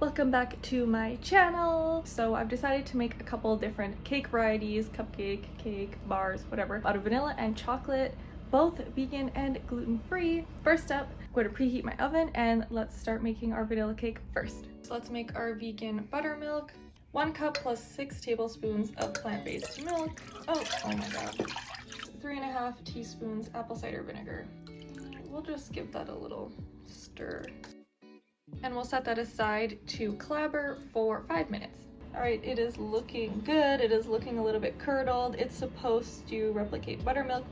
Welcome back to my channel. So I've decided to make a couple different cake varieties, cupcake, cake, bars, whatever, out of vanilla and chocolate, both vegan and gluten-free. First up, I'm going to preheat my oven and let's start making our vanilla cake first. So let's make our vegan buttermilk. 1 cup plus 6 tablespoons of plant-based milk. Oh my god. 3.5 teaspoons apple cider vinegar. We'll just give that a little stir. And we'll set that aside to clabber for 5 minutes. All right, it is looking good. It is looking a little bit curdled. It's supposed to replicate buttermilk.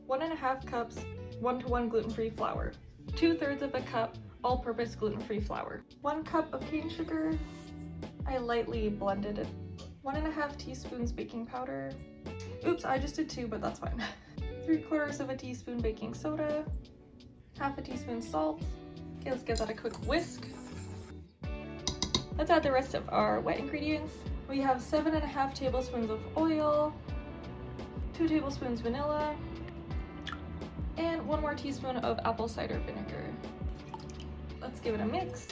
1.5 cups 1-to-1 gluten-free flour. 2/3 of a cup all-purpose gluten-free flour. 1 cup of cane sugar. I lightly blended it. 1.5 teaspoons baking powder. Oops, I just did 2, but that's fine. 3/4 of a teaspoon baking soda. 1/2 teaspoon salt. Okay, let's give that a quick whisk. Let's add the rest of our wet ingredients. We have 7.5 tablespoons of oil, 2 tablespoons vanilla, and 1 more teaspoon of apple cider vinegar. Let's give it a mix.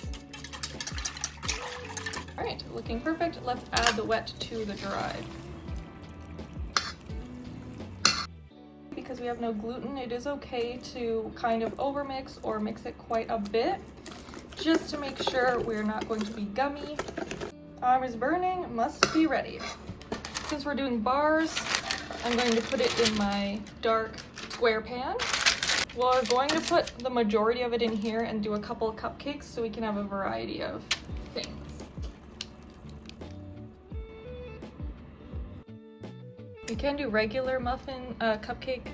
All right, looking perfect. Let's add the wet to the dry. Because we have no gluten, it is okay to kind of overmix or mix it quite a bit, just to make sure we're not going to be gummy. Arm is burning, must be ready. Since we're doing bars, I'm going to put it in my dark square pan. We're going to put the majority of it in here and do a couple of cupcakes so we can have a variety of things. You can do regular muffin, cupcake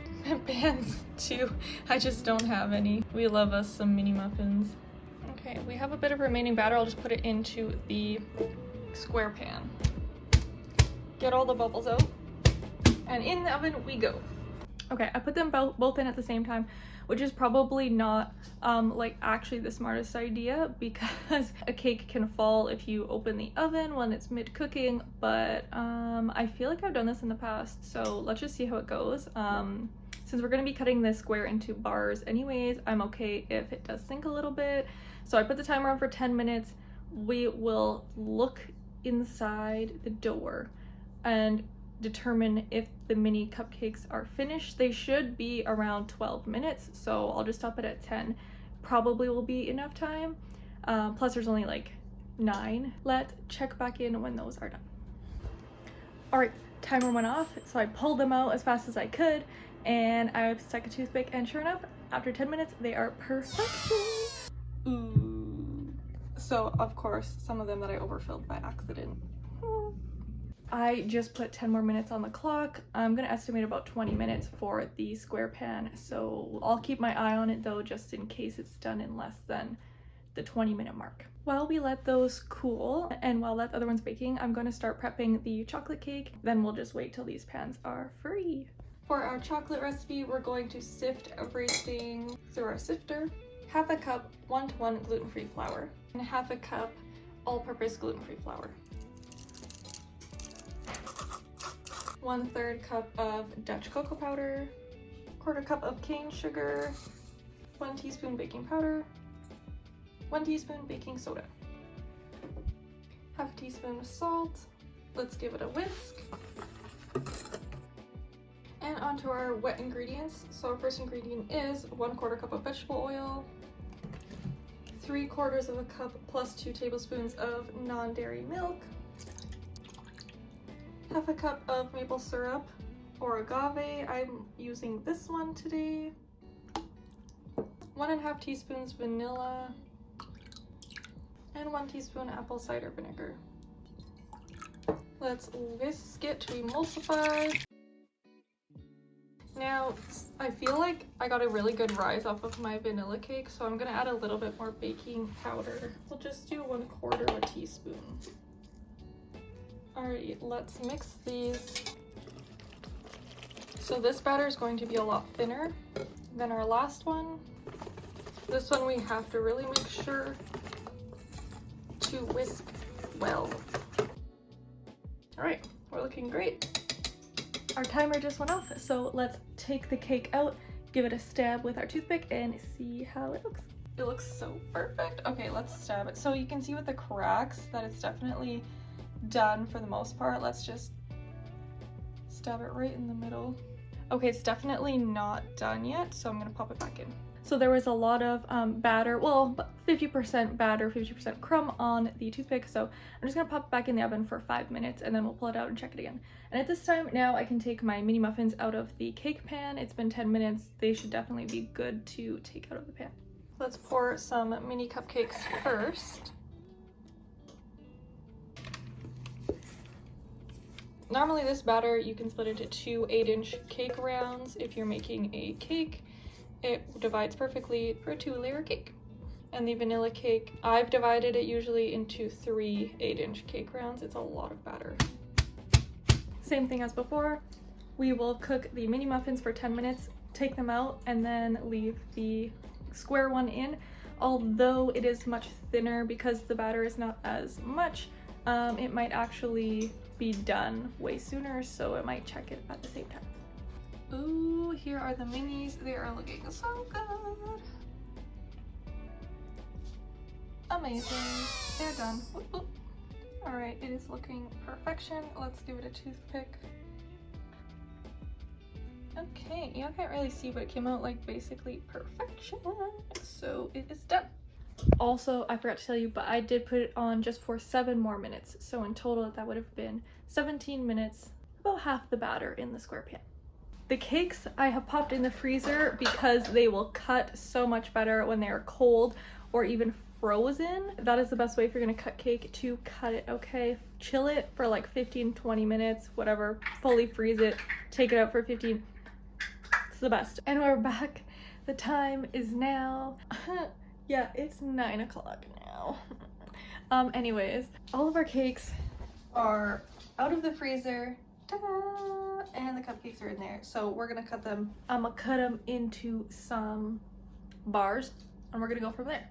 pans too. I just don't have any. We love us some mini muffins. Okay, we have a bit of remaining batter. I'll just put it into the square pan. Get all the bubbles out. And in the oven we go. Okay, I put them both in at the same time, which is probably not like actually the smartest idea, because a cake can fall if you open the oven when it's mid-cooking, but I feel like I've done this in the past, so let's just see how it goes. Since we're going to be cutting this square into bars anyways, I'm okay if it does sink a little bit. So I put the timer on for 10 minutes. We will look inside the door and determine if the mini cupcakes are finished. They should be around 12 minutes, so I'll just stop it at 10. Probably will be enough time. Plus there's only like 9. Let's check back in when those are done. All right, timer went off, so I pulled them out as fast as I could, and I stuck a toothpick, and sure enough, after 10 minutes, they are perfect. Ooh. So of course, some of them that I overfilled by accident. I just put 10 more minutes on the clock. I'm gonna estimate about 20 minutes for the square pan, so I'll keep my eye on it though, just in case it's done in less than the 20-minute mark. While we let those cool, and while that other one's baking, I'm gonna start prepping the chocolate cake. Then we'll just wait till these pans are free. For our chocolate recipe, we're going to sift everything through our sifter. 1/2 cup 1-to-1 gluten-free flour, and 1/2 cup all-purpose gluten-free flour. 1/3 cup of Dutch cocoa powder, 1/4 cup of cane sugar, 1 teaspoon baking powder, 1 teaspoon baking soda, 1/2 teaspoon salt. Let's give it a whisk. And onto our wet ingredients. So our first ingredient is 1/4 cup of vegetable oil, 3/4 of a cup plus 2 tablespoons of non-dairy milk, 1/2 cup of maple syrup or agave. I'm using this one today. 1.5 teaspoons vanilla, and 1 teaspoon apple cider vinegar. Let's whisk it to emulsify. Now, I feel like I got a really good rise off of my vanilla cake, so I'm gonna add a little bit more baking powder. We'll just do 1/4 of a teaspoon. Alright, let's mix these. So this batter is going to be a lot thinner than our last one. This one we have to really make sure to whisk well. Alright, we're looking great. Our timer just went off, so let's take the cake out, give it a stab with our toothpick, and see how it looks. It looks so perfect. Okay, let's stab it. So you can see with the cracks that it's definitely done for the most part. Let's just stab it right in the middle. Okay, it's definitely not done yet, so I'm gonna pop it back in. So there was a lot of batter, well, 50% batter, 50% crumb on the toothpick. So I'm just gonna pop it back in the oven for 5 minutes and then we'll pull it out and check it again. And at this time now I can take my mini muffins out of the cake pan. It's been 10 minutes. They should definitely be good to take out of the pan. Let's pour some mini cupcakes first. Normally this batter you can split into 2 8-inch cake rounds. If you're making a cake, it divides perfectly for a 2-layer cake. And the vanilla cake, I've divided it usually into 3 8-inch cake rounds. It's a lot of batter. Same thing as before. We will cook the mini muffins for 10 minutes, take them out, and then leave the square one in. Although it is much thinner because the batter is not as much, it might actually be done way sooner, so it might check it at the same time. Ooh, here are the minis. They are looking so good. Amazing. They're done. Ooh, ooh. All right, it is looking perfection. Let's give it a toothpick. Okay, you can't really see, but it came out like basically perfection. So it is done. Also, I forgot to tell you, but I did put it on just for 7 more minutes. So in total, that would have been 17 minutes, about half the batter in the square pan. The cakes I have popped in the freezer because they will cut so much better when they are cold or even frozen. That is the best way if you're gonna cut cake, to cut it, okay? Chill it for like 15-20 minutes, whatever, fully freeze it, take it out for 15. It's the best. And we're back. The time is now, yeah, it's 9 o'clock now. Anyways, all of our cakes are out of the freezer. Ta-da! And the cupcakes are in there. So we're gonna cut them. I'm gonna cut them into some bars and we're gonna go from there.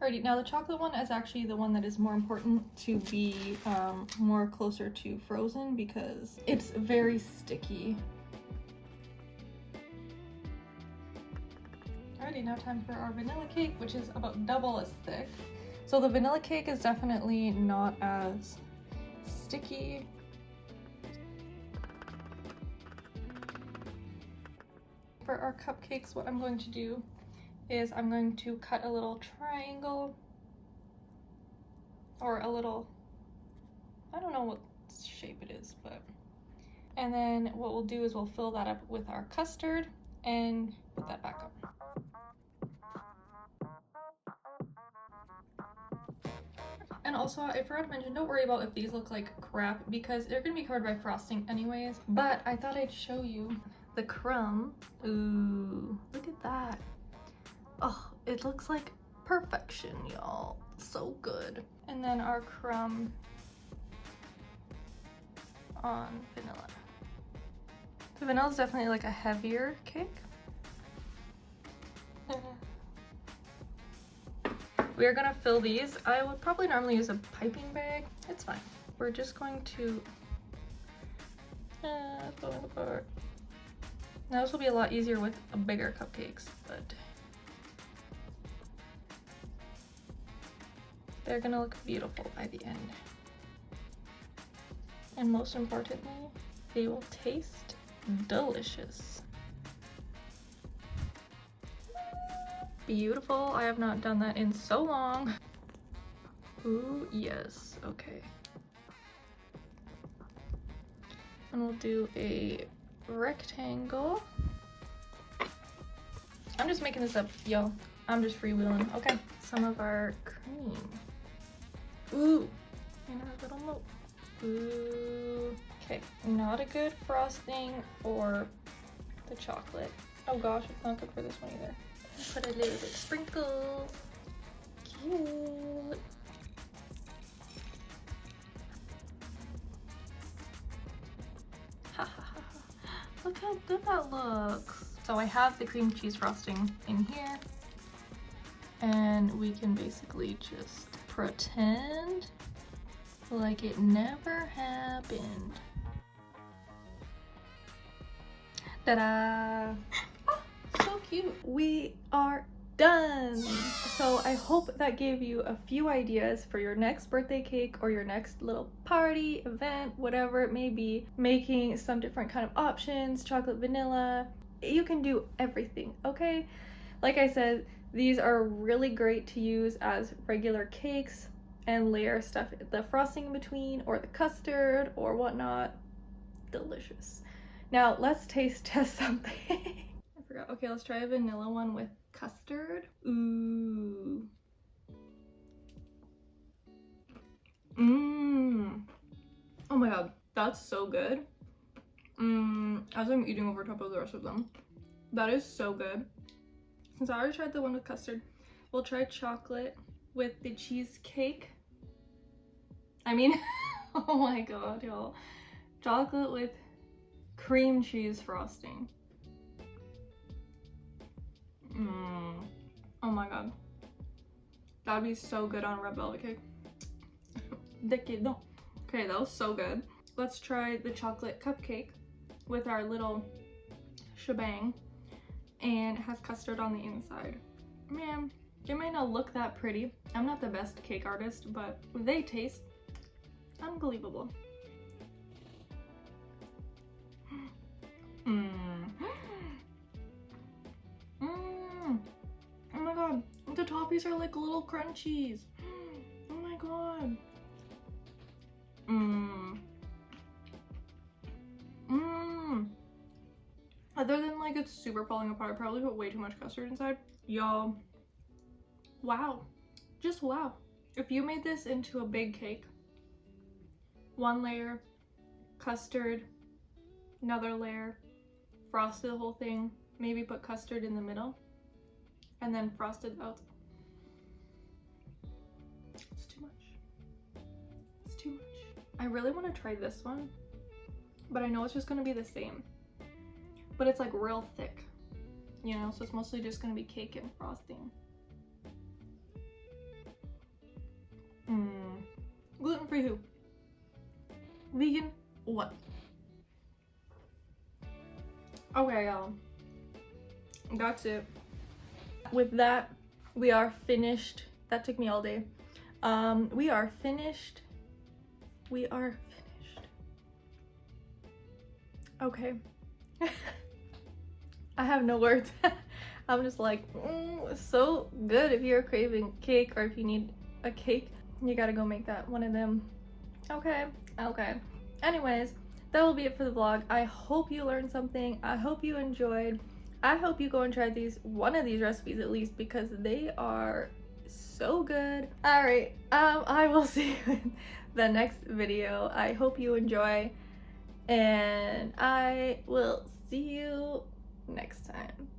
Alrighty, now the chocolate one is actually the one that is more important to be more closer to frozen because it's very sticky. Alrighty, now time for our vanilla cake, which is about double as thick. So the vanilla cake is definitely not as sticky. For our cupcakes, what I'm going to do is I'm going to cut a little triangle or a little, I don't know what shape it is, but, and then what we'll do is we'll fill that up with our custard and put that back up. And also, I forgot to mention, don't worry about if these look like crap because they're gonna be covered by frosting anyways, but I thought I'd show you the crumb. Ooh, look at that. Oh, it looks like perfection, y'all. So good. And then our crumb on vanilla. The vanilla is definitely like a heavier cake. We are gonna fill these. I would probably normally use a piping bag. It's fine. We're just going to pull it apart. Now this will be a lot easier with bigger cupcakes, but they're gonna look beautiful by the end. And most importantly, they will taste delicious. Beautiful. I have not done that in so long. Ooh, yes. Okay. And we'll do a rectangle. I'm just making this up, yo. I'm just freewheeling. Okay. Some of our cream. Ooh. And our little moat. Ooh. Okay. Not a good frosting for the chocolate. Oh gosh, it's not good for this one either. Put a little bit of sprinkle. Cute. Ha ha ha. Look how good that looks. So I have the cream cheese frosting in here. And we can basically just pretend like it never happened. Ta-da! So cute. We are done. So I hope that gave you a few ideas for your next birthday cake or your next little party, event, whatever it may be. Making some different kind of options, chocolate, vanilla. You can do everything, okay? Like I said, these are really great to use as regular cakes and layer stuff, the frosting in between or the custard or whatnot. Delicious. Now let's taste test something. I forgot. Okay, let's try a vanilla one with custard. Ooh. Mmm. Oh my god, that's so good. As I'm eating over top of the rest of them. That is so good. Since I already tried the one with custard, we'll try chocolate with the cheesecake. I mean, oh my god, y'all. Chocolate with cream cheese frosting. Oh my god. That'd be so good on red velvet cake. Okay, that was so good. Let's try the chocolate cupcake with our little shebang, and it has custard on the inside. Man, it may not look that pretty. I'm not the best cake artist, but they taste unbelievable. Oh my god, the toppings are like little crunchies. Oh my god. Other than like it's super falling apart, I probably put way too much custard inside. Y'all, wow, just wow. If you made this into a big cake, one layer, custard, another layer, frosted the whole thing, maybe put custard in the middle, and then frosted out. It's too much. It's too much. I really want to try this one, but I know it's just going to be the same. But it's like real thick, you know, so it's mostly just going to be cake and frosting. Gluten-free who? Vegan what? Okay, y'all. That's it. With that, we are finished. That took me all day. We are finished. We are finished. Okay. I have no words. I'm just like, so good. If you're craving cake or if you need a cake, you gotta go make that one of them. Okay. Anyways, that will be it for the vlog. I hope you learned something. I hope you enjoyed. I hope you go and try one of these recipes at least, because they are so good. All right, I will see you in the next video. I hope you enjoy, and I will see you next time.